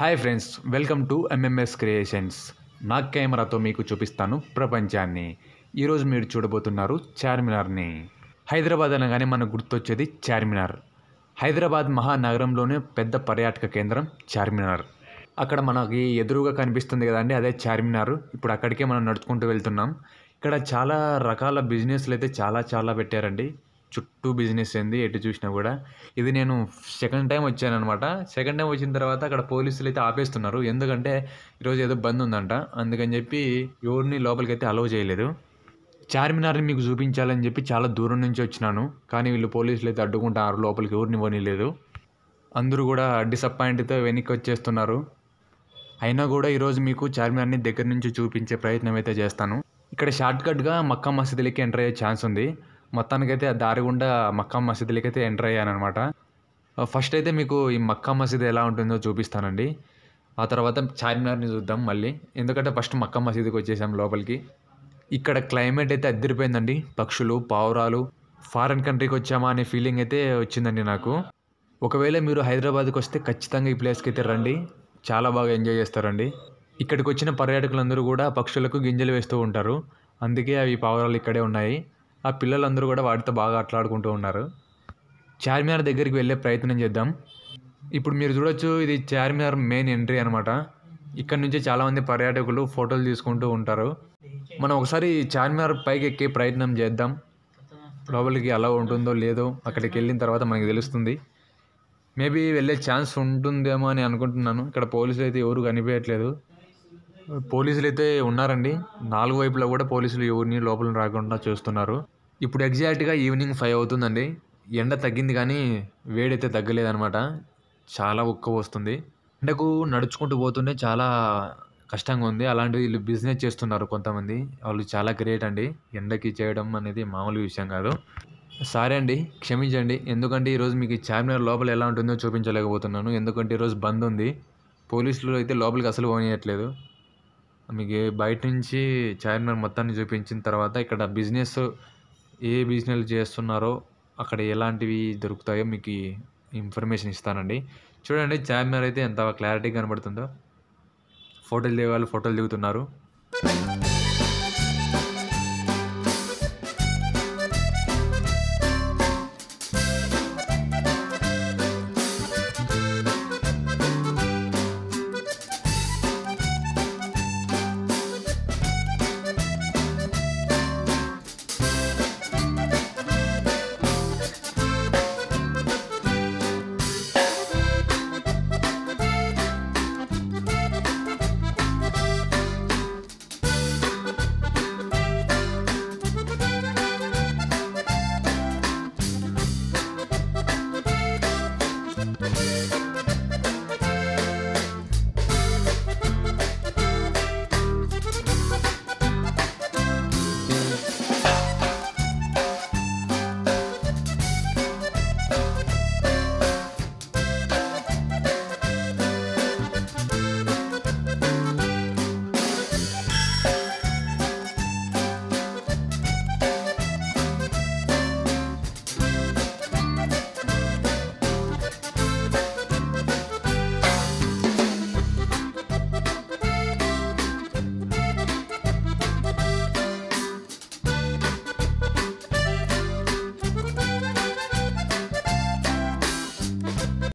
Hi friends, welcome to MMS creations. నా కెమెరాతో మీకు చూపిస్తాను ప్రపంచాన్ని. ఈరోజు మీరు చూడబోతున్నారు చార్మినార్ని. హైదరాబాద్ అనగానే మనకు గుర్తొచ్చేది చార్మినార్. హైదరాబాద్ మహానగరంలోనే పెద్ద పర్యాటక కేంద్రం చార్మినార్. అక్కడ మనకి ఎదురుగా కనిపిస్తుంది కదండి, అదే చార్మినార్. ఇప్పుడు అక్కడికే మనం నడుచుకుంటూ వెళ్తున్నాం. ఇక్కడ చాలా రకాల బిజినెస్లు అయితే చాలా పెట్టారండి. చుట్టూ బిజినెస్ ఏంది, ఎటు చూసినా కూడా. ఇది నేను సెకండ్ టైం వచ్చానమాట. సెకండ్ టైం వచ్చిన తర్వాత అక్కడ పోలీసులు అయితే ఆపేస్తున్నారు. ఎందుకంటే ఈరోజు ఏదో బంద్ ఉందంట. అందుకని చెప్పి ఎవరిని లోపలికి అయితే అలౌ చేయలేదు. చార్మినార్ని మీకు చూపించాలని చెప్పి చాలా దూరం నుంచి వచ్చినాను, కానీ వీళ్ళు పోలీసులు అయితే అడ్డుకుంటున్నారు, లోపలికి ఎవరిని పోనీలేదు. అందరూ కూడా డిసప్పాయింట్తో వెనక్కి వచ్చేస్తున్నారు. అయినా కూడా ఈరోజు మీకు చార్మినార్ని దగ్గర నుంచి చూపించే ప్రయత్నం అయితే చేస్తాను. ఇక్కడ షార్ట్కట్గా మక్కా మసీదులకి ఎంటర్ అయ్యే ఛాన్స్ ఉంది. మొత్తానికైతే ఆ దారి గుండా మక్కా మసీదులకి అయితే ఎంటర్ అయ్యానమాట. ఫస్ట్ అయితే మీకు ఈ మక్కా మసీదు ఎలా ఉంటుందో చూపిస్తానండి. ఆ తర్వాత చార్మినార్ని చూద్దాం మళ్ళీ, ఎందుకంటే ఫస్ట్ మక్కా మసీదుకి వచ్చేసాం లోపలికి. ఇక్కడ క్లైమేట్ అయితే అదిరిపోయిందండి. పక్షులు, పావురాలు, ఫారెన్ కంట్రీకి వచ్చామా అనే ఫీలింగ్ అయితే వచ్చిందండి నాకు. ఒకవేళ మీరు హైదరాబాద్కి వస్తే ఖచ్చితంగా ఈ ప్లేస్కి అయితే రండి, చాలా బాగా ఎంజాయ్ చేస్తారండి. ఇక్కడికి వచ్చిన పర్యాటకులందరూ కూడా పక్షులకు గింజలు వేస్తూ ఉంటారు, అందుకే అవి పావురాలు ఇక్కడే ఉన్నాయి. ఆ పిల్లలందరూ కూడా వాటితో బాగా ఆటలాడుకుంటూ ఉన్నారు. చార్మినార్ దగ్గరికి వెళ్ళే ప్రయత్నం చేద్దాం. ఇప్పుడు మీరు చూడొచ్చు, ఇది చార్మినార్ మెయిన్ ఎంట్రీ అనమాట. ఇక్కడ నుంచి చాలామంది పర్యాటకులు ఫోటోలు తీసుకుంటూ ఉంటారు. మనం ఒకసారి చార్మినార్ పైకి ఎక్కే ప్రయత్నం చేద్దాం. లోపలికి అలా ఉంటుందో లేదో అక్కడికి వెళ్ళిన తర్వాత మనకి తెలుస్తుంది. మేబీ వెళ్ళే ఛాన్స్ ఉంటుందేమో అని అనుకుంటున్నాను. ఇక్కడ పోలీసులు అయితే ఎవరు కనిపించట్లేదు. పోలీసులు అయితే ఉన్నారండి, 4 వైపులా కూడా పోలీసులు ఎవరిని లోపల రాకుండా చూస్తున్నారు. ఇప్పుడు ఎగ్జాక్ట్గా ఈవినింగ్ 5 అవుతుందండి. ఎండ తగ్గింది కానీ వేడైతే తగ్గలేదనమాట. చాలా ఉక్క వస్తుంది. ఎండకు నడుచుకుంటూ పోతుంటే చాలా కష్టంగా ఉంది. అలాంటివి వీళ్ళు బిజినెస్ చేస్తున్నారు కొంతమంది. వాళ్ళు చాలా గ్రేట్ అండి. ఎండకి చేయడం అనేది మామూలు విషయం కాదు. సరే అండి, క్షమించండి. ఎందుకంటే ఈరోజు మీకు ఈ చార్మినార్ లోపల ఎలా ఉంటుందో చూపించలేకపోతున్నాను. ఎందుకంటే ఈరోజు బంద్ ఉంది. పోలీసులు అయితే లోపలికి అసలు పోనీయట్లేదు. మీకు బయట నుంచి చార్మినార్ మొత్తాన్ని చూపించిన తర్వాత ఇక్కడ ఏ బిజినెస్ చేస్తున్నారో అక్కడ ఎలాంటివి దొరుకుతాయో మీకు ఇన్ఫర్మేషన్ ఇస్తానండి. చూడండి, చార్మినార్ అయితే ఎంత క్లారిటీగా కనబడుతుందో. ఫోటోలు దిగే వాళ్ళు ఫోటోలు దిగుతున్నారు.